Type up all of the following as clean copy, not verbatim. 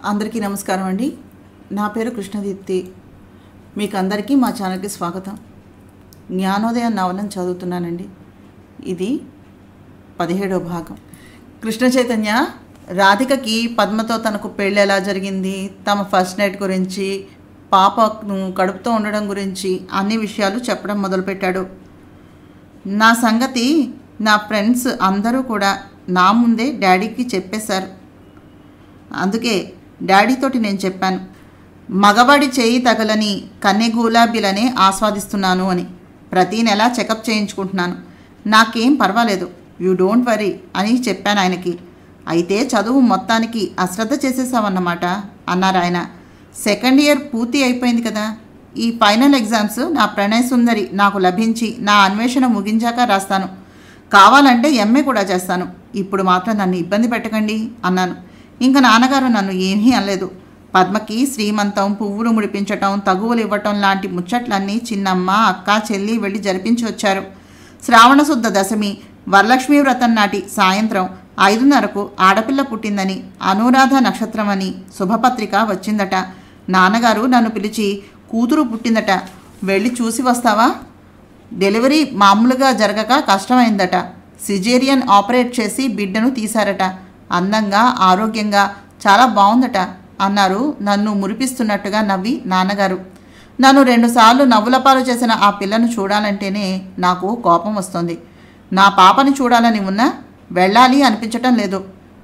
అందరికీ నమస్కారం అండి. నా పేరు కృష్ణదీప్తి. మీకు అందరికీ మా ఛానల్కి స్వాగతం. జ్ఞానోదయం నవలను చదువుతున్నానండి. ఇది 17వ భాగం. కృష్ణ చైతన్య రాధికకి పద్మతో తనకు పెళ్ళి ఎలా జరిగింది, తమ ఫస్ట్ నైట్ గురించి, పాపను కడుపుతో ఉండడం గురించి అన్ని విషయాలు చెప్పడం మొదలుపెట్టాడు. నా సంగతి నా ఫ్రెండ్స్ అందరూ కూడా నా ముందే డాడీకి చెప్పేశారు. అందుకే డాడీతోటి నేను చెప్పాను, మగవాడి చేయి తగలని కన్నె గులాబీలనే ఆస్వాదిస్తున్నాను అని. ప్రతీ నెల చెకప్ చేయించుకుంటున్నాను, నాకేం పర్వాలేదు, యూ డోంట్ వరీ అని చెప్పాను ఆయనకి. అయితే చదువు మొత్తానికి అశ్రద్ధ చేసేసావన్నమాట అన్నారు ఆయన. సెకండ్ ఇయర్ పూర్తి అయిపోయింది కదా, ఈ ఫైనల్ ఎగ్జామ్స్ నా ప్రణయ సుందరి నాకు లభించి నా అన్వేషణ ముగించాక రాస్తాను. కావాలంటే ఎంఏ కూడా చేస్తాను. ఇప్పుడు మాత్రం నన్ను ఇబ్బంది పెట్టకండి అన్నాను. ఇంకా నాన్నగారు నన్ను ఏమీ అనలేదు. పద్మకి శ్రీమంతం, పువ్వులు ముడిపించటం, తగువులు ఇవ్వటం లాంటి ముచ్చట్లన్నీ చిన్నమ్మ, అక్క, చెల్లి వెళ్ళి జరిపించి వచ్చారు. శ్రావణశుద్ధ దశమి వరలక్ష్మీ వ్రతం నాటి సాయంత్రం 5:30కు ఆడపిల్ల పుట్టిందని, అనురాధ నక్షత్రమని శుభపత్రిక వచ్చిందట. నాన్నగారు నన్ను పిలిచి, కూతురు పుట్టిందట, వెళ్ళి చూసి వస్తావా? డెలివరీ మామూలుగా జరగక కష్టమైందట. సిజేరియన్ ఆపరేట్ చేసి బిడ్డను తీశారట. అందంగా, ఆరోగ్యంగా, చాలా బాగుందట అన్నారు నన్ను మురిపిస్తున్నట్టుగా నవ్వి నాన్నగారు. నన్ను 2 సార్లు నవ్వులపాలు చేసిన ఆ పిల్లను చూడాలంటేనే నాకు కోపం వస్తుంది. నా పాపని చూడాలని ఉన్నా వెళ్ళాలి అనిపించటం లేదు.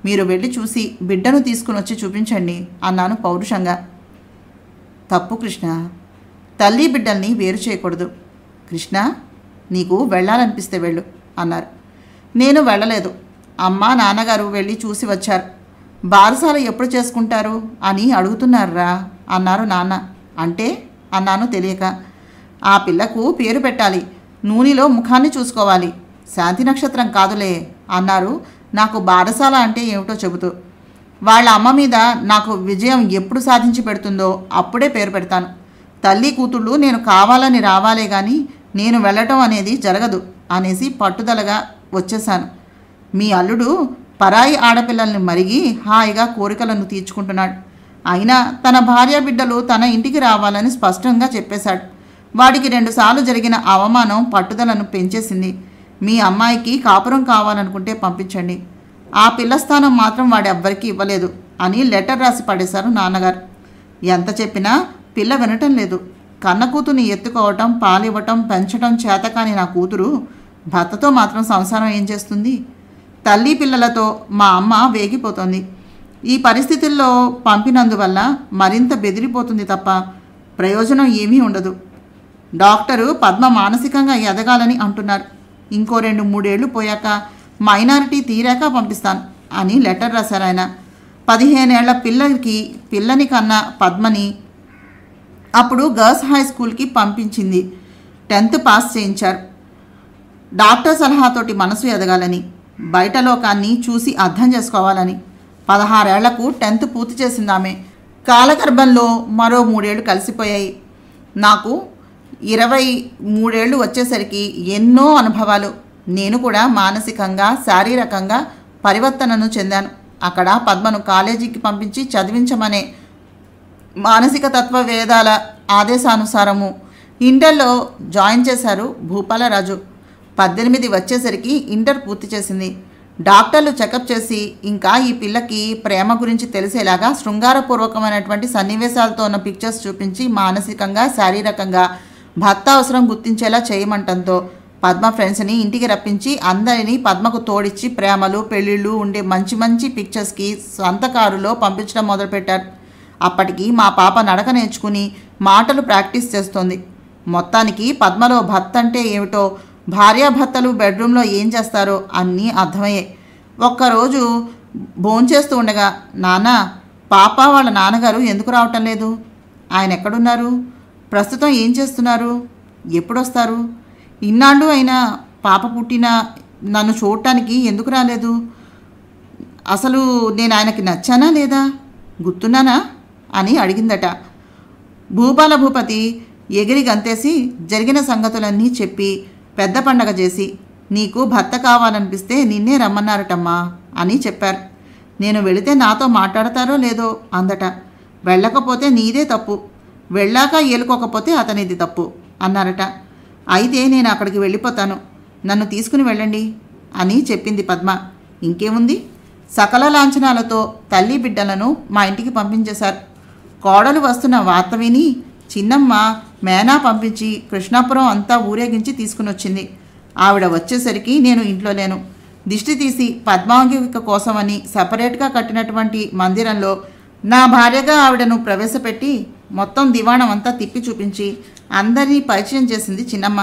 మీరు వెళ్ళి చూసి బిడ్డను తీసుకుని వచ్చి చూపించండి అన్నాను పౌరుషంగా. తప్పు కృష్ణ, తల్లి బిడ్డల్ని వేరు చేయకూడదు. కృష్ణ, నీకు వెళ్ళాలనిపిస్తే వెళ్ళు అన్నారు. నేను వెళ్ళలేదు. అమ్మ, నాన్నగారు వెళ్ళి చూసి వచ్చారు. బారసాల ఎప్పుడు చేసుకుంటారు అని అడుగుతున్నారా అన్నారు నాన్న. అంటే అన్నాను తెలియక. ఆ పిల్లకు పేరు పెట్టాలి, నూనెలో ముఖాన్ని చూసుకోవాలి, శాంతి నక్షత్రం కాదులే అన్నారు నాకు బారసాల అంటే ఏమిటో చెబుతూ. వాళ్ళ అమ్మ మీద నాకు విజయం ఎప్పుడు సాధించి పెడుతుందో అప్పుడే పేరు పెడతాను. తల్లి కూతుళ్ళు నేను కావాలని రావాలే కానీ నేను వెళ్ళటం అనేది జరగదు అనేసి పట్టుదలగా వచ్చేశాను. మీ అల్లుడు పరాయి ఆడపిల్లల్ని మరిగి హాయిగా కోరికలను తీర్చుకుంటున్నాడు. అయినా తన భార్య బిడ్డలు తన ఇంటికి రావాలని స్పష్టంగా చెప్పేశాడు. వాడికి 2 సార్లు జరిగిన అవమానం పట్టుదలను పెంచేసింది. మీ అమ్మాయికి కాపురం కావాలనుకుంటే పంపించండి, ఆ పిల్ల స్థానం మాత్రం వాడు ఎవ్వరికీ ఇవ్వలేదు అని లెటర్ రాసి పడేశారు నాన్నగారు. ఎంత చెప్పినా పిల్ల వినటం లేదు. కన్న కూతుర్ని ఎత్తుకోవటం, పాలివ్వటం, పెంచటం చేతకాని నా కూతురు భర్తతో మాత్రం సంసారం ఏం చేస్తుంది? తల్లి పిల్లలతో మా అమ్మ వేగిపోతుంది. ఈ పరిస్థితుల్లో పంపినందువల్ల మరింత బెదిరిపోతుంది తప్ప ప్రయోజనం ఏమీ ఉండదు. డాక్టరు పద్మ మానసికంగా ఎదగాలని అంటున్నారు. ఇంకో 2-3 ఏళ్ళు పోయాక మైనారిటీ తీరాక పంపిస్తాను అని లెటర్ రాశారు ఆయన. 15 ఏళ్ల పిల్లని కన్నా పద్మని అప్పుడు గర్ల్స్ హై స్కూల్కి పంపించింది. 10th పాస్ చేయించారు. డాక్టర్ సలహాతోటి మనసు ఎదగాలని, బయట లోకాన్ని చూసి అర్థం చేసుకోవాలని. 16 ఏళ్లకు 10th పూర్తి చేసింది ఆమె. కాలగర్భంలో మరో 3 ఏళ్ళు కలిసిపోయాయి. నాకు 23 ఏళ్ళు వచ్చేసరికి ఎన్నో అనుభవాలు. నేను కూడా మానసికంగా, శారీరకంగా పరివర్తనను చెందాను. అక్కడ పద్మను కాలేజీకి పంపించి చదివించమనే మానసిక తత్వ వేదాల ఆదేశానుసారము ఇంటర్లో జాయిన్ చేశారు భూపాలరాజు. 18 వచ్చేసరికి ఇంటర్ పూర్తి చేసింది. డాక్టర్లు చెకప్ చేసి ఇంకా ఈ పిల్లకి ప్రేమ గురించి తెలిసేలాగా శృంగారపూర్వకమైనటువంటి సన్నివేశాలతో ఉన్న పిక్చర్స్ చూపించి మానసికంగా, శారీరకంగా భర్త అవసరం గుర్తించేలా చేయమంటంతో పద్మ ఫ్రెండ్స్ని ఇంటికి రప్పించి అందరినీ పద్మకు తోడిచ్చి ప్రేమలు, పెళ్ళిళ్ళు ఉండే మంచి మంచి పిక్చర్స్కి సొంత కారులో పంపించడం మొదలుపెట్టారు. అప్పటికి మా పాప నడక నేర్చుకుని మాటలు ప్రాక్టీస్ చేస్తోంది. మొత్తానికి పద్మలో భర్త అంటే ఏమిటో, భార్యాభర్తలు బెడ్రూమ్లో ఏం చేస్తారో అన్నీ అర్థమయ్యాయి. ఒక్కరోజు భోంచేస్తూ ఉండగా, నాన్న, పాప వాళ్ళ నాన్నగారు ఎందుకు రావటం లేదు? ఆయన ఎక్కడున్నారు? ప్రస్తుతం ఏం చేస్తున్నారు? ఎప్పుడొస్తారు? ఇన్నాళ్ళు అయినా పాప పుట్టినా నన్ను చూడటానికి ఎందుకు రాలేదు? అసలు నేను ఆయనకి నచ్చానా లేదా? గుర్తున్నానా అని అడిగిందట. భూపాల భూపతి ఎగిరి గంతేసి జరిగిన సంగతులన్నీ చెప్పి పెద్ద పండగ చేసి, నీకు భర్త కావాలనిపిస్తే నిన్నే రమ్మన్నారటమ్మా అని చెప్పారు. నేను వెళితే నాతో మాట్లాడతారో లేదో అందట. వెళ్ళకపోతే నీదే తప్పు, వెళ్ళాక ఏలుకోకపోతే అతనిది తప్పు అన్నారట. అయితే నేను అక్కడికి వెళ్ళిపోతాను, నన్ను తీసుకుని వెళ్ళండి అని చెప్పింది పద్మ. ఇంకేముంది, సకల లాంఛనాలతో తల్లి బిడ్డలను మా ఇంటికి పంపించేశారు. కోడలు వస్తున్న వార్త విని చిన్నమ్మ మేనా పంపించి కృష్ణాపురం అంతా ఊరేగించి తీసుకుని వచ్చింది. ఆవిడ వచ్చేసరికి నేను ఇంట్లో లేను. దిష్టి తీసి పద్మాంగిక కోసమని సపరేట్గా కట్టినటువంటి మందిరంలో నా భార్యగా ఆవిడను ప్రవేశపెట్టి మొత్తం దివాణం అంతా తిప్పి చూపించి అందరినీ పరిచయం చేసింది చిన్నమ్మ.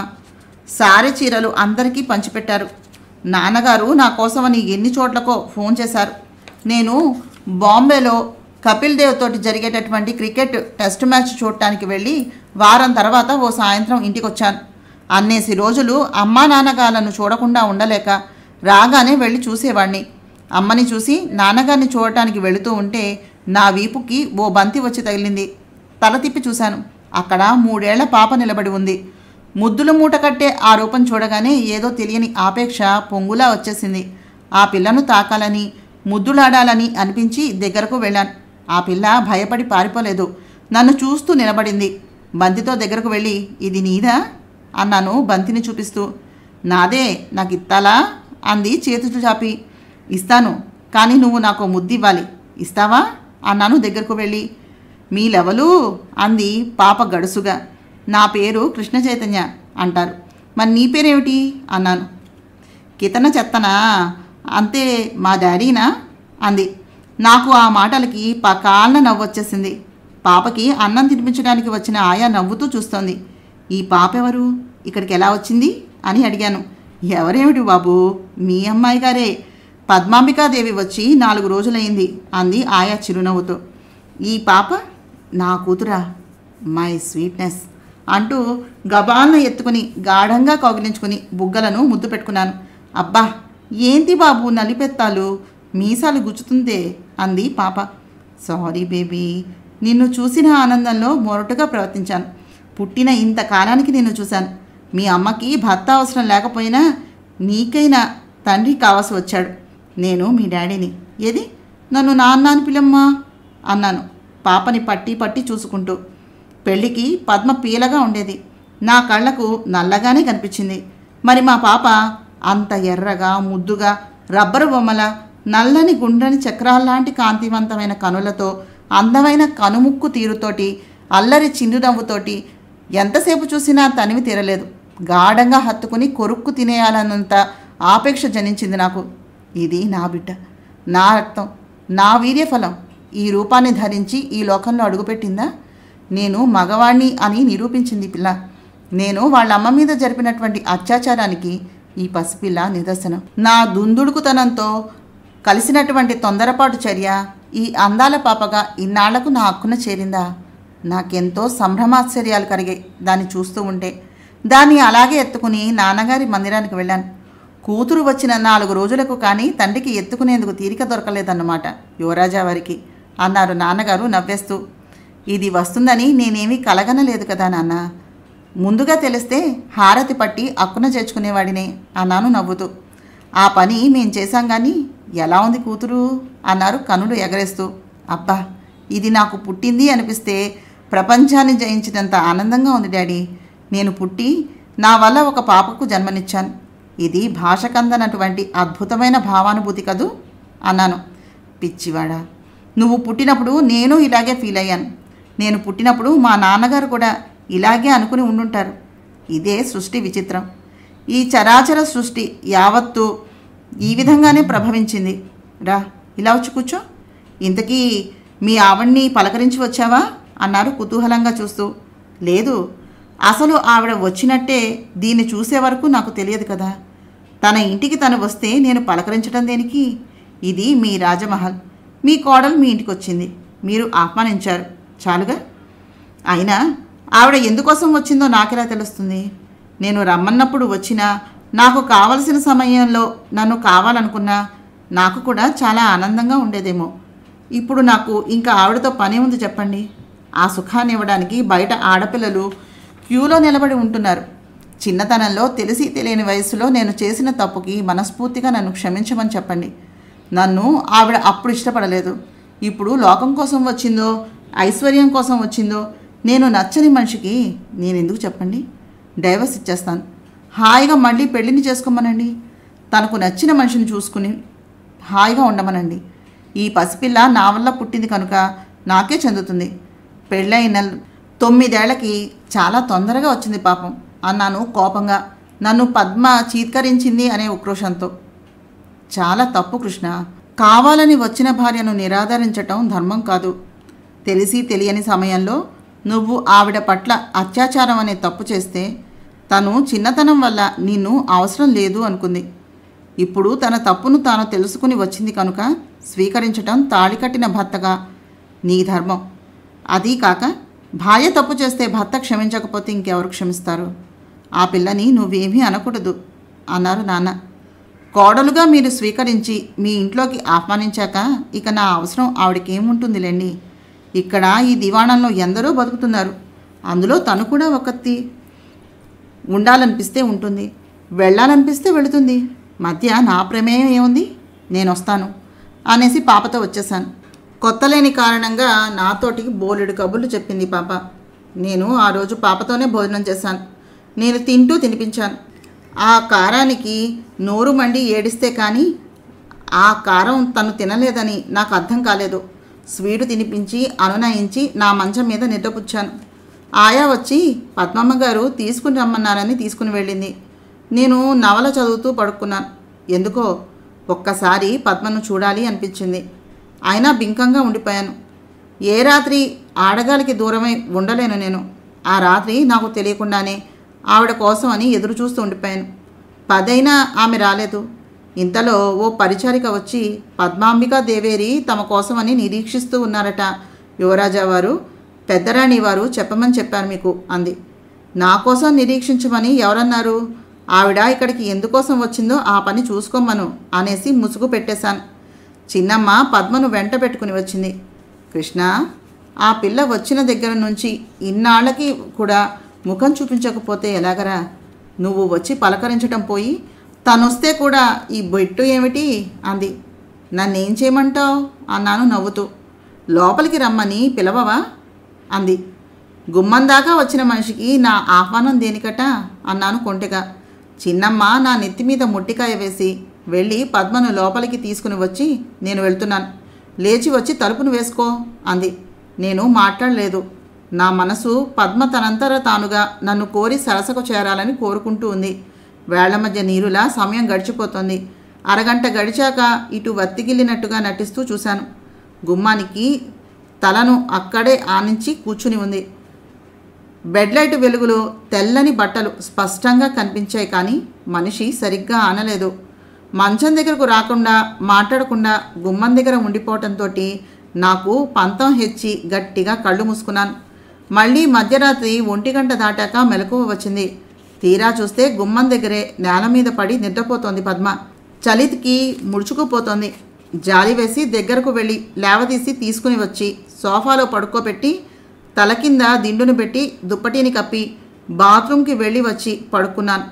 సారె చీరలు అందరికీ పంచిపెట్టారు. నాన్నగారు నా కోసమని ఎన్ని చోట్లకో ఫోన్ చేశారు. నేను బాంబేలో కపిల్ దేవ్ తోటి జరిగేటటువంటి క్రికెట్ టెస్ట్ మ్యాచ్ చూడటానికి వెళ్ళి వారం తర్వాత ఓ సాయంత్రం ఇంటికి వచ్చాను. అన్నేసి రోజులు అమ్మా నాన్నగాళ్ళను చూడకుండా ఉండలేక రాగానే వెళ్ళి చూసేవాడిని. అమ్మని చూసి నాన్నగారిని చూడటానికి వెళుతూ ఉంటే నా వీపుకి ఓ బంతి వచ్చి తగిలింది. తల తిప్పి చూశాను. అక్కడ 3 ఏళ్ల పాప నిలబడి ఉంది. ముద్దుల మూట కట్టే ఆ రూపం చూడగానే ఏదో తెలియని ఆపేక్ష పొంగులా వచ్చేసింది. ఆ పిల్లను తాకాలని, ముద్దులాడాలని అనిపించి దగ్గరకు వెళ్ళాను. ఆ పిల్ల భయపడి పారిపోలేదు, నన్ను చూస్తూ నిలబడింది. బంతితో దగ్గరకు వెళ్ళి, ఇది నీదా అన్నాను బంతిని చూపిస్తూ. నాదే, నాకు ఇత్తాలా అంది చేతులు చాపి. ఇస్తాను, కానీ నువ్వు నాకు ముద్దివ్వాలి, ఇస్తావా అన్నాను దగ్గరకు వెళ్ళి. మీ లెవలు అంది పాప గడుసుగా. నా పేరు కృష్ణ చైతన్య అంటారు, మరి నీ పేరేమిటి అన్నాను. కితన చెత్తనా, అంతే మా డాడీనా అంది. నాకు ఆ మాటలకి పకాలన నవ్వొచ్చేసింది. పాపకి అన్నం తినిపించడానికి వచ్చిన ఆయా నవ్వుతూ చూస్తోంది. ఈ పాప ఎవరు, ఇక్కడికి ఎలా వచ్చింది అని అడిగాను. ఎవరేమిటి బాబు, మీ అమ్మాయి గారే, పద్మాంబికాదేవి వచ్చి 4 రోజులైంది అంది ఆయా చిరునవ్వుతో. ఈ పాప నా కూతురా, మై స్వీట్నెస్ అంటూ గబాలను ఎత్తుకుని గాఢంగా కౌగిలించుకుని బుగ్గలను ముద్దు పెట్టుకున్నాను. అబ్బా ఏంటి బాబు నలిపెత్తాలు, మీసాలు గుచ్చుతుందే అంది పాప. సారీ బేబీ, నిన్ను చూసిన ఆనందంలో మొరటుగా ప్రవర్తించాను. పుట్టిన ఇంతకాలానికి నిన్ను చూశాను. మీ అమ్మకి భర్త అవసరం లేకపోయినా నీకైనా తండ్రి కావాల్సి వచ్చాడు. నేను మీ డాడీని, ఏది నన్ను నాన్న అని పిలమ్మా అన్నాను పాపని పట్టి పట్టి చూసుకుంటూ. పెళ్ళికి పద్మ పీలగా ఉండేది, నా కళ్ళకు నల్లగానే కనిపించింది. మరి మా పాప అంత ఎర్రగా ముద్దుగా రబ్బరు బొమ్మల నల్లని గుండ్రని చక్రాల్లాంటి కాంతివంతమైన కనులతో, అందమైన కనుముక్కు తీరుతోటి, అల్లరి చిన్నునవ్వుతోటి ఎంతసేపు చూసినా తనివి తీరలేదు. గాఢంగా హత్తుకుని కొరుక్కు తినేయాలన్నంత ఆపేక్ష జనించింది నాకు. ఇది నా బిడ్డ, నా రక్తం, నా వీర్యఫలం ఈ రూపాన్ని ధరించి ఈ లోకంలో అడుగుపెట్టిందా? నేను మగవాణ్ణి అని నిరూపించింది పిల్ల. నేను వాళ్ళ అమ్మ మీద జరిపినటువంటి అత్యాచారానికి ఈ పసిపిల్ల నిదర్శనం. నా దుందుడుకుతనంతో కలిసినటువంటి తొందరపాటు చర్య ఈ అందాల పాపగా ఇన్నాళ్లకు నా హక్కున చేరిందా? నాకెంతో సంభ్రమాశ్చర్యాలు కలిగాయి దాన్ని చూస్తూ ఉంటే. దాన్ని అలాగే ఎత్తుకుని నాన్నగారి మందిరానికి వెళ్ళాను. కూతురు వచ్చిన 4 రోజులకు కానీ తండ్రికి ఎత్తుకునేందుకు తీరిక దొరకలేదన్నమాట యువరాజా వారికి అన్నారు నాన్నగారు నవ్వేస్తూ. ఇది వస్తుందని నేనేమీ కలగనలేదు కదా నాన్న, ముందుగా తెలిస్తే హారతి పట్టి అక్కున చేర్చుకునేవాడినే అన్నాను నవ్వుతూ. ఆ పని మేం చేశాం కానీ ఎలా ఉంది కూతురు అన్నారు కనులు ఎగరేస్తూ. అబ్బా, ఇది నాకు పుట్టింది అనిపిస్తే ప్రపంచాన్ని జయించినంత ఆనందంగా ఉంది డాడీ. నేను పుట్టి నా వల్ల ఒక పాపకు జన్మనిచ్చాను. ఇది భాషకందనటువంటి అద్భుతమైన భావానుభూతి కదూ అన్నాను. పిచ్చివాడా, నువ్వు పుట్టినప్పుడు నేను ఇలాగే ఫీల్ అయ్యాను. నేను పుట్టినప్పుడు మా నాన్నగారు కూడా ఇలాగే అనుకుని ఉండుంటారు. ఇదే సృష్టి విచిత్రం. ఈ చరాచర సృష్టి యావత్తు ఈ విధంగానే ప్రభవించింది. రా ఇలా వచ్చి కూర్చో. ఇంతకీ మీ ఆవిడ్ని పలకరించి వచ్చావా అన్నారు కుతూహలంగా చూస్తూ. లేదు, అసలు ఆవిడ వచ్చినట్టే దీన్ని చూసే వరకు నాకు తెలియదు కదా. తన ఇంటికి తను వస్తే నేను పలకరించడం దేనికి? ఇది మీ రాజమహల్, మీ కోడలు మీ ఇంటికి వచ్చింది, మీరు ఆహ్వానించారు, చాలుగా. అయినా ఆవిడ ఎందుకోసం వచ్చిందో నాకెలా తెలుస్తుంది? నేను రమ్మన్నప్పుడు వచ్చినా, నాకు కావలసిన సమయంలో నన్ను కావాలనుకున్నా నాకు కూడా చాలా ఆనందంగా ఉండేదేమో. ఇప్పుడు నాకు ఇంకా ఆవిడతో పని ఉంది చెప్పండి. ఆ సుఖాన్ని ఇవ్వడానికి బయట ఆడపిల్లలు క్యూలో నిలబడి ఉంటున్నారు. చిన్నతనంలో తెలిసి తెలియని వయసులో నేను చేసిన తప్పుకి మనస్ఫూర్తిగా నన్ను క్షమించమని చెప్పండి. నన్ను ఆవిడ అప్పుడు ఇష్టపడలేదు. ఇప్పుడు లోకం కోసం వచ్చిందో ఐశ్వర్యం కోసం వచ్చిందో నేను నచ్చని మనిషికి నేనెందుకు చెప్పండి? డైవర్స్ ఇచ్చేస్తాను. హాయిగా మళ్ళీ పెళ్ళిని చేసుకోమనండి. తనకు నచ్చిన మనిషిని చూసుకుని హాయిగా ఉండమనండి. ఈ పసిపిల్ల నా వల్ల పుట్టింది కనుక నాకే చెందుతుంది. పెళ్ళైన 9 ఏళ్లకి చాలా తొందరగా వచ్చింది పాపం అన్నాను కోపంగా. నన్ను పద్మ చీత్కరించింది అనే ఉక్రోషంతో. చాలా తప్పు కృష్ణ. కావాలని వచ్చిన భార్యను నిరాదరించటం ధర్మం కాదు. తెలిసి తెలియని సమయంలో నువ్వు ఆవిడ పట్ల అత్యాచారం అనే తప్పు చేస్తే తను చిన్నతనం వల్ల నిన్ను అవసరం లేదు అనుకుంది. ఇప్పుడు తన తప్పును తాను తెలుసుకుని వచ్చింది కనుక స్వీకరించటం తాళికట్టిన భర్తగా నీ ధర్మం. అదీ కాక భార్య తప్పు చేస్తే భర్త క్షమించకపోతే ఇంకెవరు క్షమిస్తారు? ఆ పిల్లని నువ్వేమీ అనకూడదు అన్నారు నాన్న. కోడలుగా మీరు స్వీకరించి మీ ఇంట్లోకి ఆహ్వానించాక ఇక నా అవసరం ఆవిడకేముంటుందిలేండి. ఇక్కడ ఈ దివాణంలో ఎందరో బతుకుతున్నారు. అందులో తను కూడా ఒకత్తి. ఉండాలనిపిస్తే ఉంటుంది, వెళ్ళాలనిపిస్తే వెళుతుంది. మధ్య నా ప్రమేయం ఏముంది? నేను వస్తాను అనేసి పాపతో వచ్చేసాను. కొత్తలేని కారణంగా నాతోటికి బోలెడు కబుర్లు చెప్పింది పాప. నేను ఆ రోజు పాపతోనే భోజనం చేశాను. నేను తింటూ తినిపించాను. ఆ కారానికి నోరు మండి ఏడిస్తే కానీ ఆ కారం తను తినలేదని నాకు అర్థం కాలేదు. స్వీటు తినిపించి అనునయించి నా మంచం మీద నిద్రపుచ్చాను. ఆయా వచ్చి పద్మమ్మ గారు తీసుకుని రమ్మన్నారని తీసుకుని వెళ్ళింది. నేను నవల చదువుతూ పడుకున్నాను. ఎందుకో ఒక్కసారి పద్మను చూడాలి అనిపించింది. అయినా బింకంగా ఉండిపోయాను. ఏ రాత్రి ఆడగాలికి దూరమై ఉండలేను నేను. ఆ రాత్రి నాకు తెలియకుండానే ఆవిడ కోసం అని ఎదురు చూస్తూ ఉండిపోయాను. 10 అయినా ఆమె రాలేదు. ఇంతలో ఓ పరిచారిక వచ్చి పద్మాంబికా దేవేరి తమ కోసమని నిరీక్షిస్తూ ఉన్నారట యువరాజా వారు, పెద్దరాణి వారు చెప్పమని చెప్పారు మీకు అంది. నా కోసం నిరీక్షించమని ఎవరన్నారు? ఆవిడ ఇక్కడికి ఎందుకోసం వచ్చిందో ఆ పని చూసుకోమను అనేసి ముసుగు పెట్టేశాను. చిన్నమ్మ పద్మను వెంట పెట్టుకుని వచ్చింది. కృష్ణ, ఆ పిల్ల వచ్చిన దగ్గర నుంచి ఇన్నాళ్ళకి కూడా ముఖం చూపించకపోతే ఎలాగరా? నువ్వు వచ్చి పలకరించటం పోయి తనొస్తే కూడా ఈ బెట్టు ఏమిటి అంది. నన్నేం చేయమంటావు అన్నాను నవ్వుతూ. లోపలికి రమ్మని పిలవవా అంది. గుమ్మం దాకా వచ్చిన మనిషికి నా ఆహ్వానం దేనికట అన్నాను కొంటెగా. చిన్నమ్మ నా నెత్తి మీద మొట్టికాయ వేసి వెళ్ళి పద్మను లోపలికి తీసుకుని వచ్చి నేను వెళ్తున్నాను, లేచి వచ్చి తలుపును వేసుకో అంది. నేను మాట్లాడలేదు. నా మనసు పద్మ తనంతర తానుగా నన్ను కోరి సరసకు చేరాలని కోరుకుంటూ ఉంది. వేళ్ల మధ్య నీరులా సమయం గడిచిపోతుంది. అరగంట గడిచాక ఇటు వత్తిగిల్లినట్టుగా నటిస్తూ చూశాను. గుమ్మానికి తలను అక్కడే ఆనించి కూర్చుని ఉంది. బెడ్లైట్ వెలుగులో తెల్లని బట్టలు స్పష్టంగా కనిపించాయి, కానీ మనిషి సరిగ్గా ఆనలేదు. మంచం దగ్గరకు రాకుండా మాట్లాడకుండా గుమ్మం దగ్గర ఉండిపోవటంతో నాకు పంతం హెచ్చి గట్టిగా కళ్ళు మూసుకున్నాను. మళ్ళీ మధ్యరాత్రి 1 గంట దాటాక మెలకువ వచ్చింది. తీరా చూస్తే గుమ్మం దగ్గరే నేల మీద పడి నిద్రపోతోంది పద్మ. చలికి ముడుచుకుపోతోంది. జాలి వేసి దగ్గరకు వెళ్ళి లేవదీసి తీసుకుని వచ్చి సోఫాలో పడుకోబెట్టి తల కింద దిండును పెట్టి దుప్పటిని కప్పి బాత్రూంకి వెళ్ళి వచ్చి పడుకున్నాను.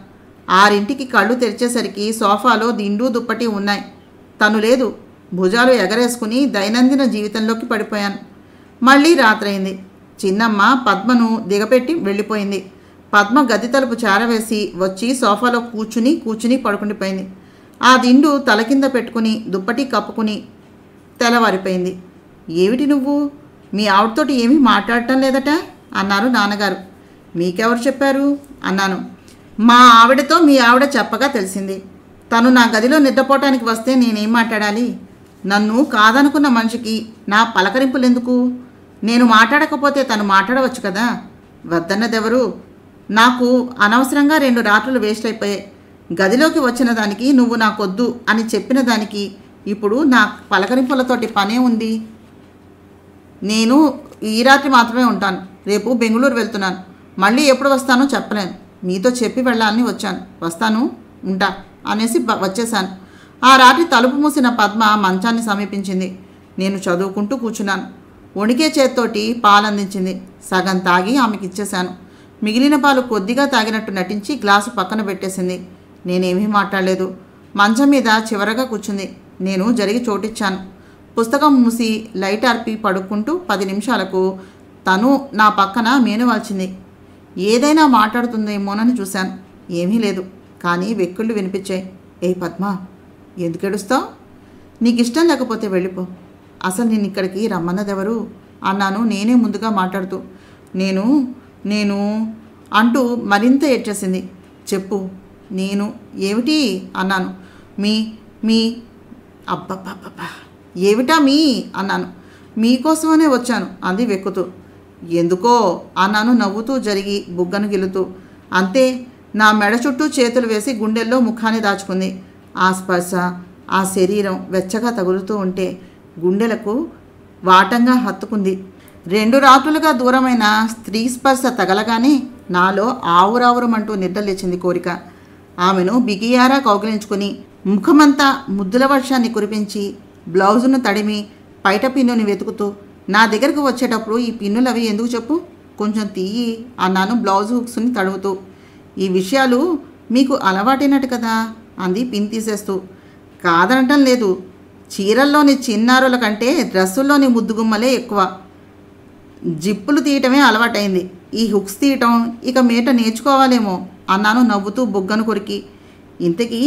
6ంటికి కళ్ళు తెరిచేసరికి సోఫాలో దిండు దుప్పటి ఉన్నాయి. తను లేదు. భుజాలు ఎగరేసుకుని దైనందిన జీవితంలోకి పడిపోయాను. మళ్ళీ రాత్రైంది. చిన్నమ్మ పద్మను దిగపెట్టి వెళ్ళిపోయింది. పద్మ గది తలుపు చేరవేసి వచ్చి సోఫాలో కూర్చుని పడుకుండిపోయింది. ఆ దిండు తల కింద పెట్టుకుని దుప్పటి కప్పుకుని తెల్లవారిపోయింది. ఏమిటి నువ్వు? మీ ఆవిడతోటి ఏమీ మాట్లాడటం లేదట అన్నారు నాన్నగారు. మీకెవరు చెప్పారు అన్నాను. మా ఆవిడతో మీ ఆవిడ చెప్పగా తెలిసింది. తను నా గదిలో నిద్రపోవటానికి వస్తే నేనేం మాట్లాడాలి? నన్ను కాదనుకున్న మనిషికి నా పలకరింపులెందుకు? నేను మాట్లాడకపోతే తను మాట్లాడవచ్చు కదా. వద్దన్నదెవరు? నాకు అనవసరంగా 2 రాత్రులు వేస్ట్ అయిపోయాయి. గదిలోకి వచ్చిన దానికి నువ్వు నాకొద్దు అని చెప్పిన దానికి ఇప్పుడు నా పలకరింపులతోటి పనే ఉంది. నేను ఈ రాత్రి మాత్రమే ఉంటాను. రేపు బెంగళూరు వెళ్తున్నాను. మళ్ళీ ఎప్పుడు వస్తానో చెప్పలేను. మీతో చెప్పి వెళ్ళాలని వచ్చాను. వస్తాను, ఉంటా అనేసి వచ్చేశాను. ఆ రాత్రి తలుపు మూసిన పద్మ మంచాన్ని సమీపించింది. నేను చదువుకుంటూ కూర్చున్నాను. వణికే చేత్తోటి పాలందించింది. సగం తాగి ఆమెకి ఇచ్చేశాను. మిగిలిన పాలు కొద్దిగా తాగినట్టు నటించి గ్లాసు పక్కన పెట్టేసింది. నేనేమీ మాట్లాడలేదు. మంచం మీద చివరగా కూర్చుంది. నేను జరిగి చోటిచ్చాను. పుస్తకం మూసి లైట్ ఆర్పి పడుకుంటూ 10 నిమిషాలకు తను నా పక్కన మేనువాల్చింది. ఏదైనా మాట్లాడుతుందేమోనని చూశాను. ఏమీ లేదు, కానీ వెక్కుళ్ళు వినిపించాయి. ఏ పద్మ, ఎందుకు ఏడుస్తావు? నీకు ఇష్టం లేకపోతే వెళ్ళిపో. అసలు నేను ఇక్కడికి రమ్మన్నదెవరు అన్నాను నేనే ముందుగా మాట్లాడుతూ. నేను నేను అంటూ మరింత ఏడ్చేసింది. చెప్పు. నేను ఏమిటి అన్నాను. మీ మీ అబ్బబ్బబ్బా, ఏమిటా మీ అన్నాను. మీకోసమనే వచ్చాను అంది వెక్కుతూ. ఎందుకో అన్నాను నవ్వుతూ జరిగి బుగ్గను గిలుతూ. అంతే. నా మెడ చుట్టూ చేతులు వేసి గుండెల్లో ముఖాన్ని దాచుకుంది. ఆ స్పర్శ, ఆ శరీరం వెచ్చగా తగులుతూ ఉంటే గుండెలకు వాటంగా హత్తుకుంది. 2 రాత్రులుగా దూరమైన స్త్రీ స్పర్శ తగలగానే నాలో ఆవురావురమంటూ నిద్రలేచింది కోరిక. ఆమెను బిగియారా కౌగిలించుకుని ముఖమంతా ముద్దుల వర్షాన్ని కురిపించి బ్లౌజును తడిమి పైట పిన్నుని వెతుకుతూ, నా దగ్గరకు వచ్చేటప్పుడు ఈ పిన్నులవి ఎందుకు చెప్పు, కొంచెం తీయి అన్నాను బ్లౌజ్ హుక్స్ని తడువుతూ. ఈ విషయాలు మీకు అలవాటైనట్టు కదా అంది పిన్ తీసేస్తూ. కాదనటం లేదు, చీరల్లోని చిన్నారుల కంటే డ్రెస్సుల్లోని ముద్దుగుమ్మలే ఎక్కువ. జిప్పులు తీయటమే అలవాటైంది. ఈ హుక్స్ తీయటం ఇక మీట నేర్చుకోవాలేమో అన్నాను నవ్వుతూ బుగ్గను కొరికి. ఇంతకీ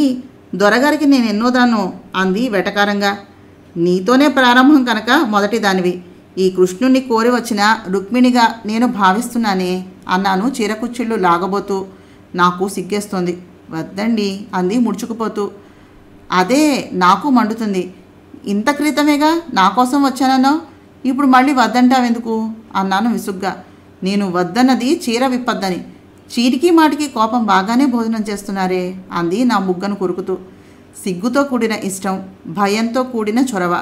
దొరగారికి నేను ఎన్నోదాను అంది వెటకారంగా. నీతోనే ప్రారంభం కనుక మొదటి దానివి. ఈ కృష్ణుణ్ణి కోరి వచ్చిన రుక్మిణిగా నేను భావిస్తున్నానే అన్నాను చీరకుచ్చిళ్ళు లాగబోతూ. నాకు సిగ్గేస్తోంది. వద్దండి అంది ముడుచుకుపోతూ. అదే నాకు మండుతుంది. ఇంత క్రితమేగా నా కోసం వచ్చానో, ఇప్పుడు మళ్ళీ వద్దంటావెందుకు అన్నాను విసుగ్గా. నేను వద్దన్నది చీర విప్పద్దని. చీటికి మాటికి కోపం బాగానే భోజనం చేస్తున్నారే అంది నా బుగ్గను కొరుకుతూ. సిగ్గుతో కూడిన ఇష్టం, భయంతో కూడిన చొరవ,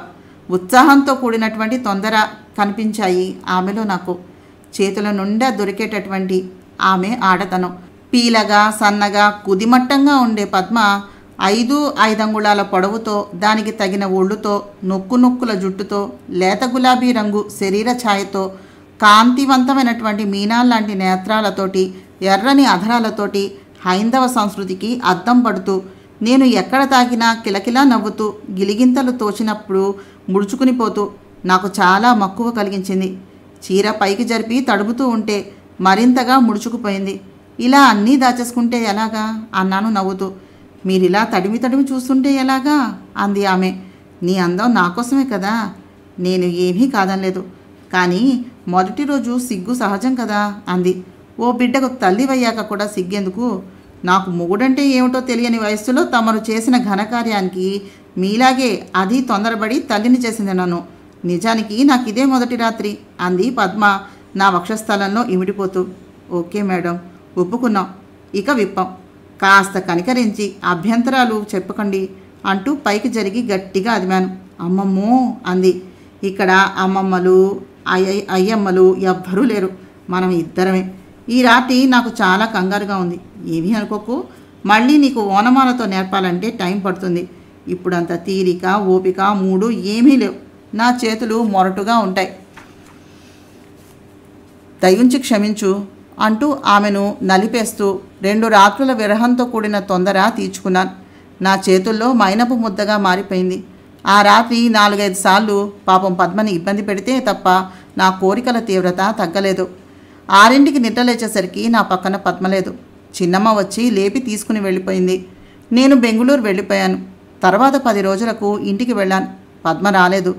ఉత్సాహంతో కూడినటువంటి తొందర కనిపించాయి ఆమెలో నాకు. చేతుల నుండా దొరికేటటువంటి ఆమె ఆడతనం. పీలగా సన్నగా కుదిమట్టంగా ఉండే పద్మ 5 అంగుళాల పొడవుతో, దానికి తగిన ఒళ్ళుతో, నొక్కుల జుట్టుతో, లేత గులాబీ రంగు శరీర ఛాయతో, కాంతివంతమైనటువంటి మీనాల్లాంటి నేత్రాలతోటి, ఎర్రని అధరాలతోటి హైందవ సంస్కృతికి అద్దం పడుతూ, నేను ఎక్కడ తాకినా కిలకిలా నవ్వుతూ, గిలిగింతలు తోచినప్పుడు ముడుచుకుని పోతూ నాకు చాలా మక్కువ కలిగించింది. చీర పైకి జరిపి తడుపుతూ ఉంటే మరింతగా ముడుచుకుపోయింది. ఇలా అన్నీ దాచేసుకుంటే ఎలాగా అన్నాను నవ్వుతూ. మీరిలా తడిమి చూస్తుంటే ఎలాగా అంది ఆమె. నీ అందం నా కోసమే కదా. నేను ఏమీ కాదనలేదు, కానీ మొదటి రోజు సిగ్గు సహజం కదా అంది. ఓ బిడ్డకు తల్లివయ్యాక కూడా సిగ్గెందుకు? నాకు మొగుడంటే ఏమిటో తెలియని వయస్సులో తమరు చేసిన ఘనకార్యానికి మీలాగే అది తొందరపడి తల్లిని చేసింది నన్ను. నిజానికి నాకు ఇదే మొదటి రాత్రి అంది పద్మ నా వక్షస్థలంలో ఇమిడిపోతూ. ఓకే మేడం, ఒప్పుకున్నాం, ఇక విప్పం. కాస్త కనికరించి అభ్యంతరాలు చెప్పకండి అంటూ పైకి జరిగి గట్టిగా అదిమాను. అమ్మమ్మో అంది. ఇక్కడ అమ్మమ్మలు అయ్యమ్మలు ఎవ్వరూ లేరు, మనం ఇద్దరమే. ఈ రాత్రి నాకు చాలా కంగారుగా ఉంది. ఏమీ అనుకోకు, మళ్ళీ నీకు ఓనమాలతో నేర్పాలంటే టైం పడుతుంది. ఇప్పుడంత తీరిక ఓపిక మూడు ఏమీ లేవు. నా చేతులు మొరటుగా ఉంటాయి. దయించి క్షమించు అంటూ ఆమెను నలిపేస్తూ 2 రాత్రుల విరహంతో కూడిన తొందర తీర్చుకున్నాను. నా చేతుల్లో మైనపు ముద్దగా మారిపోయింది. ఆ రాత్రి 4-5 సార్లు పాపం పద్మని ఇబ్బంది పెడితే తప్ప నా కోరికల తీవ్రత తగ్గలేదు. 6ంటికి నిద్రలేచేసరికి నా పక్కన పద్మ లేదు. చిన్నమ్మ వచ్చి లేపి తీసుకుని వెళ్ళిపోయింది. నేను బెంగుళూరు వెళ్ళిపోయాను. తర్వాత 10 రోజులకు ఇంటికి వెళ్ళాను. పద్మ రాలేదు.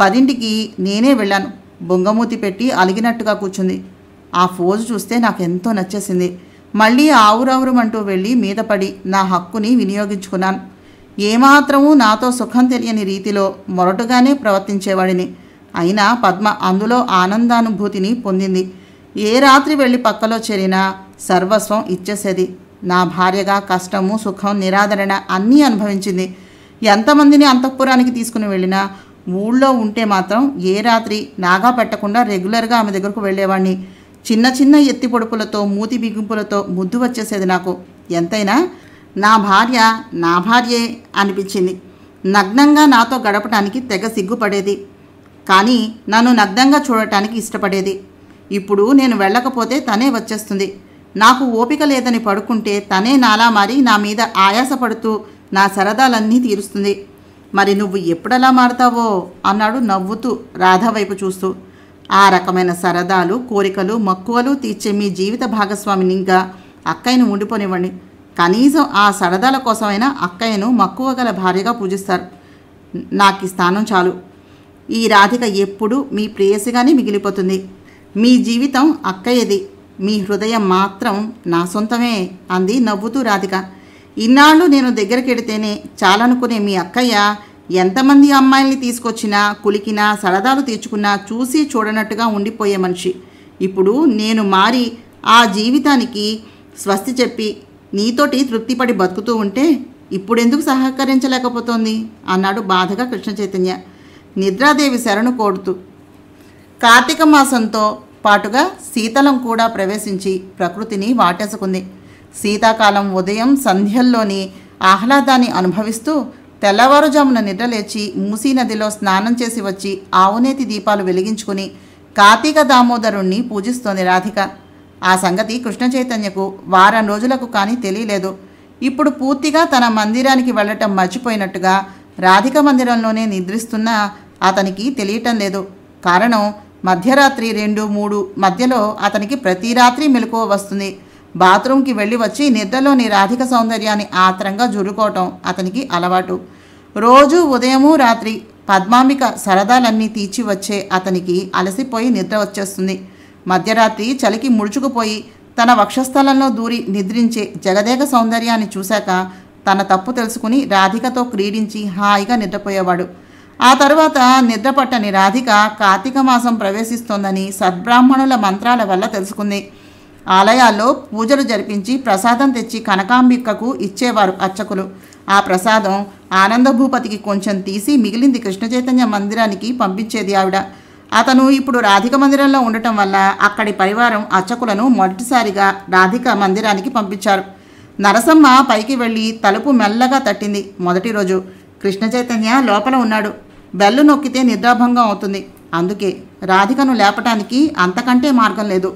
10ంటికి నేనే వెళ్ళాను. బొంగమూతి పెట్టి అలిగినట్టుగా కూర్చుంది. ఆ ఫోజు చూస్తే నాకెంతో నచ్చేసింది. మళ్ళీ ఆవురావురమంటూ వెళ్ళి మీద పడి నా హక్కుని వినియోగించుకున్నాను. ఏమాత్రమూ నాతో సుఖం తెలియని రీతిలో మొరటుగానే ప్రవర్తించేవాడిని. అయినా పద్మ అందులో ఆనందానుభూతిని పొందింది. ఏ రాత్రి వెళ్ళి పక్కలో చేరినా సర్వస్వం ఇచ్చేసేది. నా భార్యగా కష్టము సుఖం నిరాదరణ అన్నీ అనుభవించింది. ఎంతమందిని అంతఃపురానికి తీసుకుని వెళ్ళినా ఊళ్ళో ఉంటే మాత్రం ఏ రాత్రి నాగా పెట్టకుండా రెగ్యులర్గా ఆమె దగ్గరకు వెళ్ళేవాడిని. చిన్న చిన్న ఎత్తి పొడుపులతో మూతి బిగింపులతో ముద్దు వచ్చేసేది నాకు. ఎంతైనా నా భార్యే అనిపించింది. నగ్నంగా నాతో గడపడానికి తెగ సిగ్గుపడేది, కానీ నన్ను నగ్నంగా చూడటానికి ఇష్టపడేది. ఇప్పుడు నేను వెళ్ళకపోతే తనే వచ్చేస్తుంది. నాకు ఓపిక లేదని పడుకుంటే తనే నాలా మారి నా మీద ఆయాసపడుతూ నా సరదాలన్నీ తీరుస్తుంది. మరి నువ్వు ఎప్పుడలా మారతావో అన్నాడు నవ్వుతూ రాధ వైపు చూస్తూ. ఆ రకమైన సరదాలు, కోరికలు, మక్కువలు తీర్చే మీ జీవిత భాగస్వామిని ఇంకా అక్కయ్యను ఉండిపోనివ్వండి. కనీసం ఆ సరదాల కోసమైనా అక్కయ్యను మక్కువ గల భార్యగా పూజిస్తారు. నాకు ఈ స్థానం చాలు. ఈ రాధిక ఎప్పుడూ మీ ప్రేయసిగానే మిగిలిపోతుంది. మీ జీవితం అక్కయ్యది, మీ హృదయం మాత్రం నా సొంతమే అంది నవ్వుతూ రాధిక. ఇన్నాళ్ళు నేను దగ్గరికెడితేనే చాలనుకునే మీ అక్కయ్య ఎంతమంది అమ్మాయిల్ని తీసుకొచ్చినా, కులికినా, సరదాలు తీర్చుకున్నా చూసి చూడనట్టుగా ఉండిపోయే మనిషి ఇప్పుడు నేను మారి ఆ జీవితానికి స్వస్తి చెప్పి నీతోటి తృప్తిపడి బతుకుతూ ఉంటే ఇప్పుడెందుకు సహకరించలేకపోతోంది అన్నాడు బాధగా కృష్ణ చైతన్య నిద్రాదేవి శరణు కోడుతూ. కార్తీక మాసంతో పాటుగా శీతలం కూడా ప్రవేశించి ప్రకృతిని వాటేసుకుంది. శీతాకాలం ఉదయం సంధ్యల్లోని ఆహ్లాదాన్ని అనుభవిస్తూ తెల్లవారుజామున నిద్రలేచి మూసీ నదిలో స్నానం చేసి వచ్చి ఆవునేతి దీపాలు వెలిగించుకుని కార్తీక దామోదరుణ్ణి పూజిస్తోంది రాధిక. ఆ సంగతి కృష్ణ చైతన్యకు వారం రోజులకు కానీ తెలియలేదు. ఇప్పుడు పూర్తిగా తన మందిరానికి వెళ్ళటం మర్చిపోయినట్టుగా రాధిక మందిరంలోనే నిద్రిస్తున్నా అతనికి తెలియటం లేదు. కారణం మధ్యరాత్రి 2-3 మధ్యలో అతనికి ప్రతి రాత్రి మెలకువ వస్తుంది. బాత్రూంకి వెళ్ళి వచ్చి నిద్రలోని రాధిక సౌందర్యాన్ని ఆత్రంగా జురుకోవటం అతనికి అలవాటు. రోజు ఉదయము రాత్రి పద్మాంబిక సరదాలన్నీ తీర్చి వచ్చే అతనికి అలసిపోయి నిద్ర వచ్చేస్తుంది. మధ్యరాత్రి చలికి ముడుచుకుపోయి తన వక్షస్థలంలో దూరి నిద్రించే జగదేక సౌందర్యాన్ని చూశాక తన తప్పు తెలుసుకుని రాధికతో క్రీడించి హాయిగా నిద్రపోయేవాడు. ఆ తరువాత నిద్రపట్టని రాధిక కార్తీక మాసం ప్రవేశిస్తోందని సద్బ్రాహ్మణుల మంత్రాల వల్ల తెలుసుకుంది. ఆలయాల్లో పూజలు జరిపించి ప్రసాదం తెచ్చి కనకాంబికకు ఇచ్చేవారు అర్చకులు. ఆ ప్రసాదం ఆనందభూపతికి కొంచెం తీసి మిగిలింది కృష్ణ చైతన్య మందిరానికి పంపించేది ఆవిడ. అతను ఇప్పుడు రాధిక మందిరంలో ఉండటం వల్ల అక్కడి పరివారం అర్చకులను మొదటిసారిగా రాధిక మందిరానికి పంపించారు. నరసమ్మ పైకి వెళ్ళి తలుపు మెల్లగా తట్టింది. మొదటి రోజు కృష్ణ చైతన్య లోపల ఉన్నాడు. బెల్లు నొక్కితే నిద్రాభంగం అవుతుంది. అందుకే రాధికను లేపటానికి అంతకంటే మార్గం లేదు.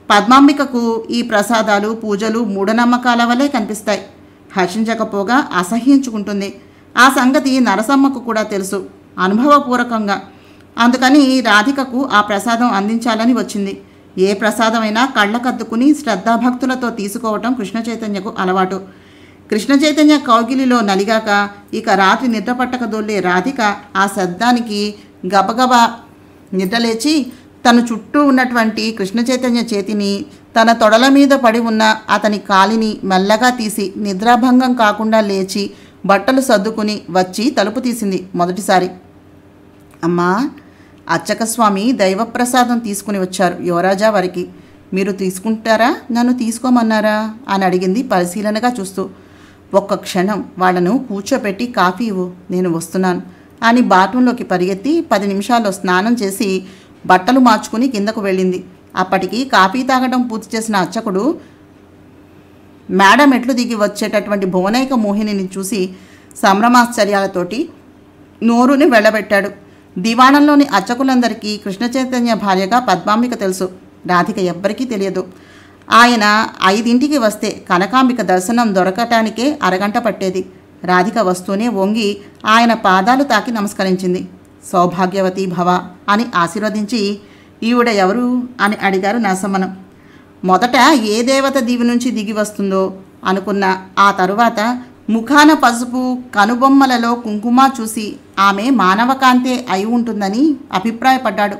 పద్మాంబికకు ఈ ప్రసాదాలు, పూజలు మూఢనమ్మకాల వల్లే కనిపిస్తాయి. హర్షించకపోగా అసహ్యించుకుంటుంది. ఆ సంగతి నరసమ్మకు కూడా తెలుసు అనుభవపూర్వకంగా. అందుకని రాధికకు ఆ ప్రసాదం అందించాలని వచ్చింది. ఏ ప్రసాదమైనా కళ్ళకద్దుకుని శ్రద్ధాభక్తులతో తీసుకోవటం కృష్ణ చైతన్యకు అలవాటు. కృష్ణ చైతన్య కౌగిలిలో నలిగాక ఇక రాత్రి నిద్రపట్టక దొల్లే రాధిక ఆ శబ్దానికి గబగబా నిద్రలేచి తన చుట్టూ ఉన్నటువంటి కృష్ణ చైతన్య చేతిని తన తొడల మీద పడి ఉన్న అతని కాలిని మెల్లగా తీసి నిద్రాభంగం కాకుండా లేచి బట్టలు సర్దుకుని వచ్చి తలుపు తీసింది మొదటిసారి. అమ్మా, అర్చకస్వామి దైవప్రసాదం తీసుకుని వచ్చారు యువరాజా వారికి. మీరు తీసుకుంటారా, నన్ను తీసుకోమన్నారా అని అడిగింది పరిశీలనగా చూస్తూ. ఒక్క క్షణం వాళ్ళను కూర్చోపెట్టి కాఫీ ఇవ్వు, నేను వస్తున్నాను అని బాత్రూంలోకి పరిగెత్తి 10 నిమిషాల్లో స్నానం చేసి బట్టలు మార్చుకుని కిందకు వెళ్ళింది. అప్పటికి కాఫీ తాగడం పూర్తి చేసిన అర్చకుడు మేడ మెట్లు దిగి వచ్చేటటువంటి భువనైక మోహినిని చూసి సంభ్రమాశ్చర్యాలతోటి నోరుని వెళ్ళబెట్టాడు. దివాణంలోని అర్చకులందరికీ కృష్ణ చైతన్య భార్యగా పద్మాంబిక తెలుసు. రాధిక ఎవ్వరికీ తెలియదు. ఆయన 5ంటికి వస్తే కనకాంబిక దర్శనం దొరకటానికే అరగంట పట్టేది. రాధిక వస్తూనే వంగి ఆయన పాదాలు తాకి నమస్కరించింది. సౌభాగ్యవతి భవ అని ఆశీర్వదించి, ఈవిడ ఎవరు అని అడిగారు నరసమ్మను. మొదట ఏ దేవత దీవి నుంచి దిగి వస్తుందో అనుకున్న ఆ తరువాత ముఖాన పసుపు, కనుబొమ్మలలో కుంకుమ చూసి ఆమె మానవకాంతే అయి ఉంటుందని అభిప్రాయపడ్డాడు.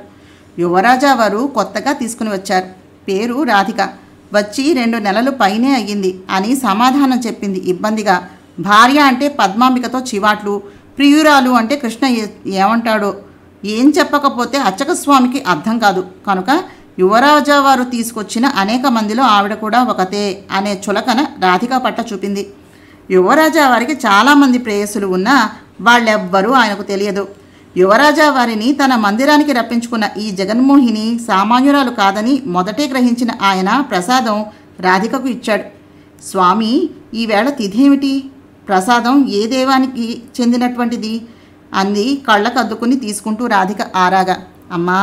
యువరాజా వారు కొత్తగా తీసుకుని వచ్చారు. పేరు రాధిక. వచ్చి 2 నెలలు పైనే అయ్యింది అని సమాధానం చెప్పింది ఇబ్బందిగా. భార్య అంటే పద్మాంబికతో చివాట్లు, ప్రియురాలు అంటే కృష్ణ ఏమంటాడో ఏం చెప్పకపోతే అర్చకస్వామికి అర్థం కాదు. కనుక యువరాజా వారు తీసుకొచ్చిన అనేక మందిలో ఆవిడ కూడా ఒకతే అనే చులకన రాధిక పట్ల చూపింది. యువరాజా వారికి చాలామంది ప్రేయసులు ఉన్నా వాళ్ళెవ్వరూ ఆయనకు తెలియదు. యువరాజా వారిని తన మందిరానికి రప్పించుకున్న ఈ జగన్మోహిని సామాన్యురాలు కాదని మొదటే గ్రహించిన ఆయన ప్రసాదం రాధికకు ఇచ్చాడు. స్వామి, ఈవేళ తిథేమిటి? ప్రసాదం ఏ దేవానికి చెందినటువంటిది అంది కళ్ళకద్దుకుని తీసుకుంటూ రాధిక ఆరాగా. అమ్మా,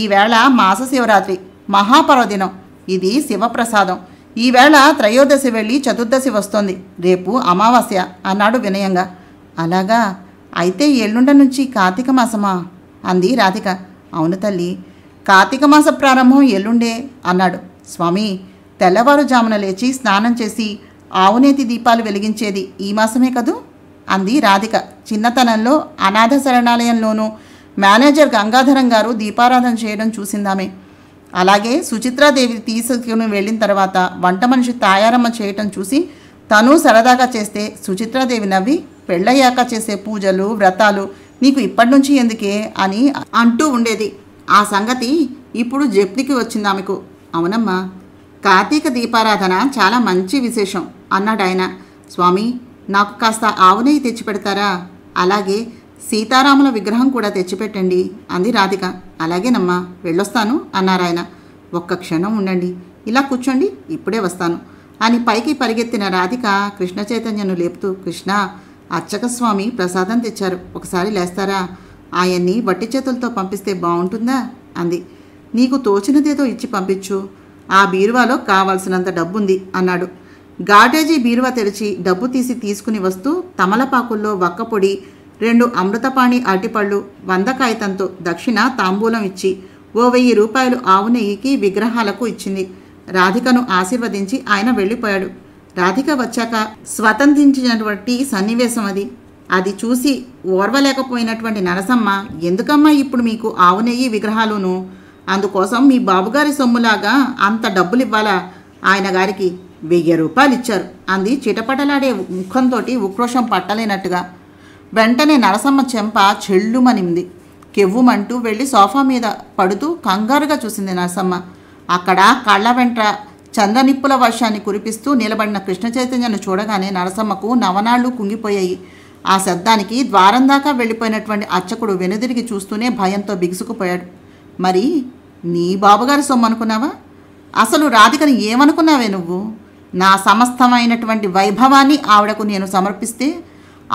ఈవేళ మాస శివరాత్రి, మహాపర్వదినం. ఇది శివప్రసాదం. ఈవేళ త్రయోదశి వెళ్ళి చతుర్దశి వస్తోంది. రేపు అమావాస్య అన్నాడు వినయంగా. అలాగా అయితే ఎల్లుండ నుంచి కార్తీక మాసమా అంది రాధిక. అవును తల్లి, కార్తీక మాస ప్రారంభం ఎల్లుండే అన్నాడు. స్వామి, తెల్లవారుజామున లేచి స్నానం చేసి ఆవునేతి దీపాలు వెలిగించేది ఈ మాసమే కదూ అంది రాధిక. చిన్నతనంలో అనాథ శరణాలయంలోనూ మేనేజర్ గంగాధరం గారు దీపారాధన చేయడం చూసిందామే. అలాగే సుచిత్రాదేవి తీసుకుని వెళ్ళిన తర్వాత వంట మనిషి తాయారమ్మ చేయటం చూసి తను సరదాగా చేస్తే సుచిత్రాదేవి నవ్వి, పెళ్ళయ్యాక చేసే పూజలు వ్రతాలు నీకు ఇప్పటి నుంచి ఎందుకే అని అంటూ ఉండేది. ఆ సంగతి ఇప్పుడు జప్తికి వచ్చింది ఆమెకు. అవునమ్మా, కార్తీక దీపారాధన చాలా మంచి విశేషం అన్నాడు ఆయన. స్వామి, నాకు కాస్త ఆవు నెయ్యి తెచ్చిపెడతారా? అలాగే సీతారాముల విగ్రహం కూడా తెచ్చిపెట్టండి అంది రాధిక. అలాగేనమ్మా, వెళ్ళొస్తాను అన్నారాయన. ఒక్క క్షణం ఉండండి, ఇలా కూర్చోండి, ఇప్పుడే వస్తాను అని పైకి పరిగెత్తిన రాధిక కృష్ణ చైతన్యను లేపుతూ, కృష్ణ, అర్చక స్వామి ప్రసాదం తెచ్చారు, ఒకసారి లేస్తారా? ఆయన్ని వట్టి చేతులతో పంపిస్తే బాగుంటుందా అంది. నీకు తోచినదేదో ఇచ్చి పంపించు, ఆ బీరువాలో కావాల్సినంత డబ్బుంది అన్నాడు. గాటేజీ బీరువా తెరిచి డబ్బు తీసుకుని వస్తూ తమలపాకుల్లో వక్కపొడి, 2 అమృతపాణి అరటిపళ్ళు, 100 కాగితంతో దక్షిణ తాంబూలం ఇచ్చి ఓ 1000 రూపాయలు ఆవు నెయ్యికి విగ్రహాలకు ఇచ్చింది. రాధికను ఆశీర్వదించి ఆయన వెళ్ళిపోయాడు. రాధిక వచ్చాక స్వతంత్రించినటువంటి సన్నివేశం అది. అది చూసి ఓర్వలేకపోయినటువంటి నరసమ్మ, ఎందుకమ్మా ఇప్పుడు మీకు ఆవు నెయ్యి విగ్రహాలును? అందుకోసం మీ బాబుగారి సొమ్ములాగా అంత డబ్బులు ఇవ్వాలా? ఆయన గారికి 1000 రూపాయలు ఇచ్చారు అంది చిటపటలాడే ముఖంతో ఉక్రోషం పట్టలేనట్టుగా. వెంటనే నరసమ్మ చెంప చెల్లుమనింది. కెవ్వుమంటూ వెళ్ళి సోఫా మీద పడుతూ కంగారుగా చూసింది నరసమ్మ. అక్కడ కళ్ళ వెంట చంద్రనిప్పుల వర్షాన్ని కురిపిస్తూ నిలబడిన కృష్ణ చైతన్యను చూడగానే నరసమ్మకు నవనాళ్ళు కుంగిపోయాయి. ఆ శబ్దానికి ద్వారం దాకా వెళ్ళిపోయినటువంటి అర్చకుడు వెనుదిరిగి చూస్తూనే భయంతో బిగుసుకుపోయాడు. మరి నీ బాబుగారి సొమ్ము అనుకున్నావా? అసలు రాధికని ఏమనుకున్నావే నువ్వు? నా సమస్తమైనటువంటి వైభవాన్ని ఆవిడకు నేను సమర్పిస్తే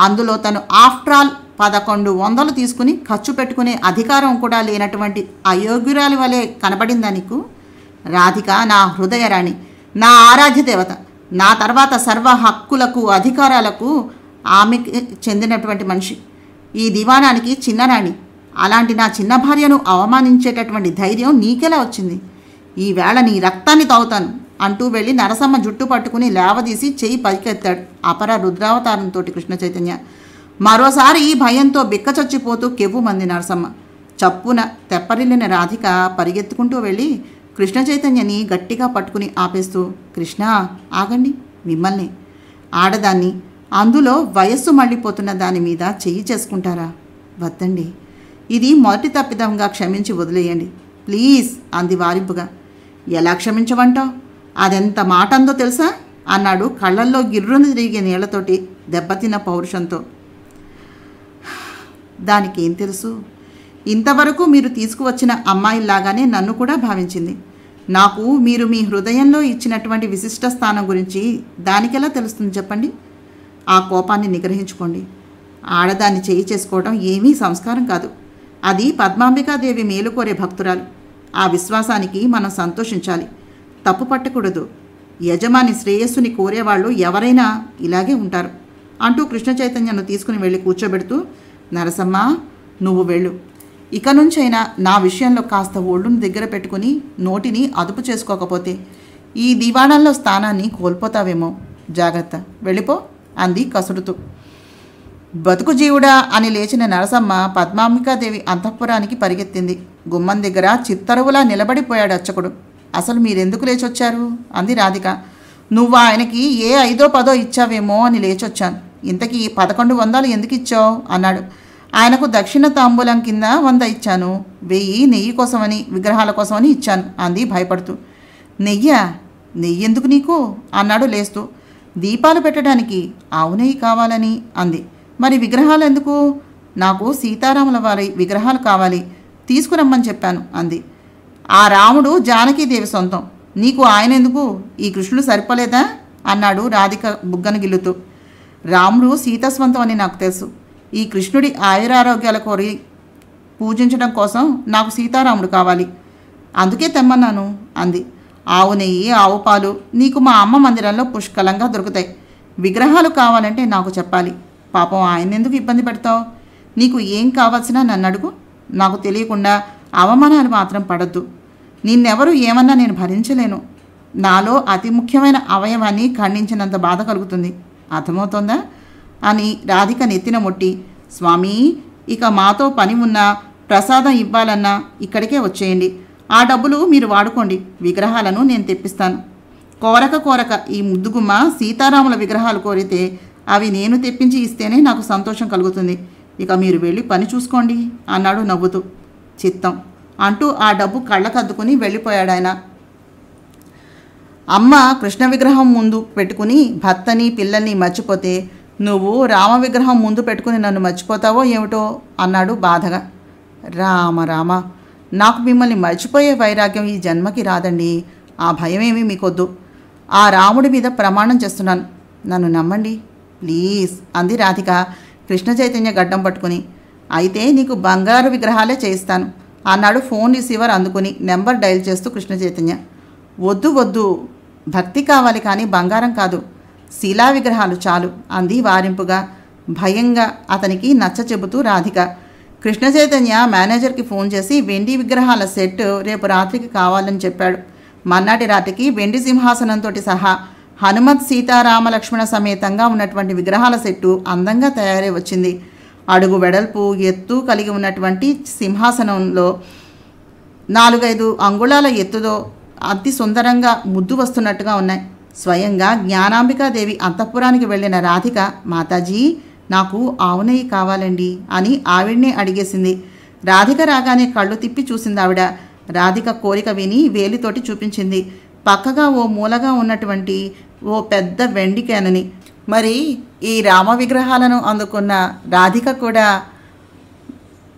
అందులో తను ఆఫ్టర్ ఆల్ 1100 తీసుకుని ఖర్చు పెట్టుకునే అధికారం కూడా లేనటువంటి అయోగ్యురాలి వలె కనబడిందా నీకు? రాధిక నా హృదయరాణి, నా ఆరాధ్య దేవత. నా తర్వాత సర్వ హక్కులకు అధికారాలకు ఆమెకి చెందినటువంటి మనిషి. ఈ దివాణానికి చిన్నరాణి. అలాంటి నా చిన్న భార్యను అవమానించేటటువంటి ధైర్యం నీకెలా వచ్చింది? ఈవేళ నీ రక్తాన్ని తాగుతాను అంటూ వెళ్ళి నరసమ్మ జుట్టు పట్టుకుని లేవదీసి చెయ్యి పైకెత్తాడు అపర రుద్రావతారంతో కృష్ణ చైతన్య. మరోసారి ఈ భయంతో బిక్కచచ్చిపోతూ కెవ్వుమంది నరసమ్మ. చప్పున తెప్పరిల్లిన రాధిక పరిగెత్తుకుంటూ వెళ్ళి కృష్ణ చైతన్యని గట్టిగా పట్టుకుని ఆపేస్తూ, కృష్ణ, ఆగండి, మిమ్మల్ని ఆడదాన్ని, అందులో వయస్సు మళ్ళీపోతున్న దాని మీద చెయ్యి చేసుకుంటారా? వద్దండి, ఇది మొదటి తప్పిదంగా క్షమించి వదిలేయండి ప్లీజ్ అంది వారింపుగా. ఎలా క్షమించవంటావు? అదెంత మాట అందో తెలుసా అన్నాడు కళ్ళల్లో గిర్రును తిరిగే నీళ్లతోటి దెబ్బతిన్న పౌరుషంతో. దానికేం తెలుసు? ఇంతవరకు మీరు తీసుకువచ్చిన అమ్మాయిలాగానే నన్ను కూడా భావించింది. నాకు మీరు మీ హృదయంలో ఇచ్చినటువంటి విశిష్ట స్థానం గురించి దానికెలా తెలుస్తుంది చెప్పండి? ఆ కోపాన్ని నిగ్రహించుకోండి. ఆడదాన్ని చేయి చేసుకోవడం ఏమీ సంస్కారం కాదు. అది పద్మాంబికాదేవి మేలు కోరే భక్తురాలు. ఆ విశ్వాసానికి మనం సంతోషించాలి, తప్పు పట్టకూడదు. యజమాని శ్రేయస్సుని కోరేవాళ్ళు ఎవరైనా ఇలాగే ఉంటారు అంటూ కృష్ణ చైతన్యను తీసుకుని వెళ్ళి కూర్చోబెడుతూ, నరసమ్మ, నువ్వు వెళ్ళు. ఇక నుంచైనా నా విషయంలో కాస్త ఒళ్ళును దగ్గర పెట్టుకుని నోటిని అదుపు చేసుకోకపోతే ఈ దివాణంలో స్థానాన్ని కోల్పోతావేమో. జాగ్రత్త, వెళ్ళిపో అంది కసురుతూ. బతుకు జీవుడా అని లేచిన నరసమ్మ పద్మాంబికాదేవి అంతఃపురానికి పరిగెత్తింది. గుమ్మం దగ్గర చిత్తరువులా నిలబడిపోయాడు అర్చకుడు. అసలు మీరెందుకు లేచొచ్చారు అంది రాధిక. నువ్వు ఆయనకి ఏ 5ో 10ో ఇచ్చావేమో అని లేచొచ్చాను. ఇంతకీ 1100 ఎందుకు ఇచ్చావు అన్నాడు. ఆయనకు దక్షిణ తాంబూలం కింద 100 ఇచ్చాను. 1000 నెయ్యి కోసమని, విగ్రహాల కోసమని ఇచ్చాను అంది భయపడుతూ. నెయ్యా? నెయ్యి ఎందుకు నీకు అన్నాడు లేస్తూ. దీపాలు పెట్టడానికి ఆవు నెయ్యి కావాలని అంది. మరి విగ్రహాలు ఎందుకు? నాకు సీతారాముల వారి విగ్రహాలు కావాలి, తీసుకురమ్మని చెప్పాను అంది. ఆ రాముడు జానకీదేవి సొంతం, నీకు ఆయన ఎందుకు? ఈ కృష్ణుడు సరిపోలేదా అన్నాడు రాధిక బుగ్గన గిల్లుతూ. రాముడు సీతాస్వంతం అని నాకు తెలుసు. ఈ కృష్ణుడి ఆయురారోగ్యాల కోరి పూజించడం కోసం నాకు సీతారాముడు కావాలి, అందుకే తెమ్మన్నాను అంది. ఆవు నెయ్యి, ఆవు పాలు నీకు మా అమ్మ మందిరంలో పుష్కలంగా దొరుకుతాయి. విగ్రహాలు కావాలంటే నాకు చెప్పాలి. పాపం ఆయన ఎందుకు ఇబ్బంది పెడతావు? నీకు ఏం కావాల్సినా నన్ను అడుగు. నాకు తెలియకుండా అవమానాలు మాత్రం పడద్దు. నిన్నెవరు ఏమన్నా నేను భరించలేను. నాలో అతి ముఖ్యమైన అవయవాన్ని ఖండించినంత బాధ కలుగుతుంది. అర్థమవుతోందా అని రాధిక నెత్తిన మొట్టి, స్వామి, ఇక మాతో పని ఉన్నా ప్రసాదం ఇవ్వాలన్నా ఇక్కడికే వచ్చేయండి. ఆ డబ్బులు మీరు వాడుకోండి. విగ్రహాలను నేను తెప్పిస్తాను. కోరక ఈ ముద్దుగుమ్మ సీతారాముల విగ్రహాలు కోరితే అవి నేను తెప్పించి ఇస్తేనే నాకు సంతోషం కలుగుతుంది. ఇక మీరు వెళ్ళి పని చూసుకోండి అన్నాడు నవ్వుతూ. చిత్తం అంటూ ఆ డబ్బు కళ్ళకద్దుకుని వెళ్ళిపోయాడు ఆయన. అమ్మ కృష్ణ విగ్రహం ముందు పెట్టుకుని భర్తని పిల్లల్ని మర్చిపోతే నువ్వు రామ విగ్రహం ముందు పెట్టుకుని నన్ను మర్చిపోతావో ఏమిటో అన్నాడు బాధగా. రామ, నాకు మిమ్మల్ని మర్చిపోయే వైరాగ్యం ఈ జన్మకి రాదండి. ఆ భయమేమీ మీకొద్దు. ఆ రాముడి మీద ప్రమాణం చేస్తున్నాను, నన్ను నమ్మండి ప్లీజ్ అంది రాధిక కృష్ణ చైతన్య గడ్డం పట్టుకుని. అయితే నీకు బంగారు విగ్రహాలే చేయిస్తాను అన్నాడు ఫోన్ రిసీవర్ అందుకుని నెంబర్ డయల్ చేస్తూ కృష్ణ చైతన్య. వద్దు, భక్తి కావాలి కానీ బంగారం కాదు, శిలా విగ్రహాలు చాలు అంది వారింపుగా. భయంగా అతనికి నచ్చ చెబుతూ రాధిక. కృష్ణ చైతన్య మేనేజర్కి ఫోన్ చేసి వెండి విగ్రహాల సెట్ రేపు రాత్రికి కావాలని చెప్పాడు. మన్నాటి రాత్రికి వెండి సింహాసనంతో సహా హనుమత్ సీతారామ లక్ష్మణ సమేతంగా ఉన్నటువంటి విగ్రహాల సెట్టు అందంగా తయారై వచ్చింది. అడుగు వెడల్పు ఎత్తు కలిగి ఉన్నటువంటి సింహాసనంలో 4-5 అంగుళాల ఎత్తుతో అతి సుందరంగా ముద్దు వస్తున్నట్టుగా ఉన్నాయి. స్వయంగా జ్ఞానాంబికాదేవి అంతఃపురానికి వెళ్ళిన రాధిక, మాతాజీ, నాకు ఆవు నెయ్యి కావాలండి అని ఆవిడ్నే అడిగేసింది. రాధిక రాగానే కళ్ళు తిప్పి చూసింది ఆవిడ. రాధిక కోరిక విని వేలితోటి చూపించింది పక్కగా ఓ మూలగా ఉన్నటువంటి ఓ పెద్ద వెండి క్యానుని. మరి ఈ రామ విగ్రహాలను అందుకున్న రాధిక కూడా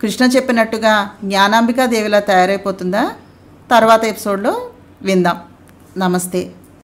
కృష్ణ చెప్పినట్టుగా జ్ఞానాంబికాదేవిలా తయారైపోతుందా? తర్వాత ఎపిసోడ్లో విందాం. నమస్తే.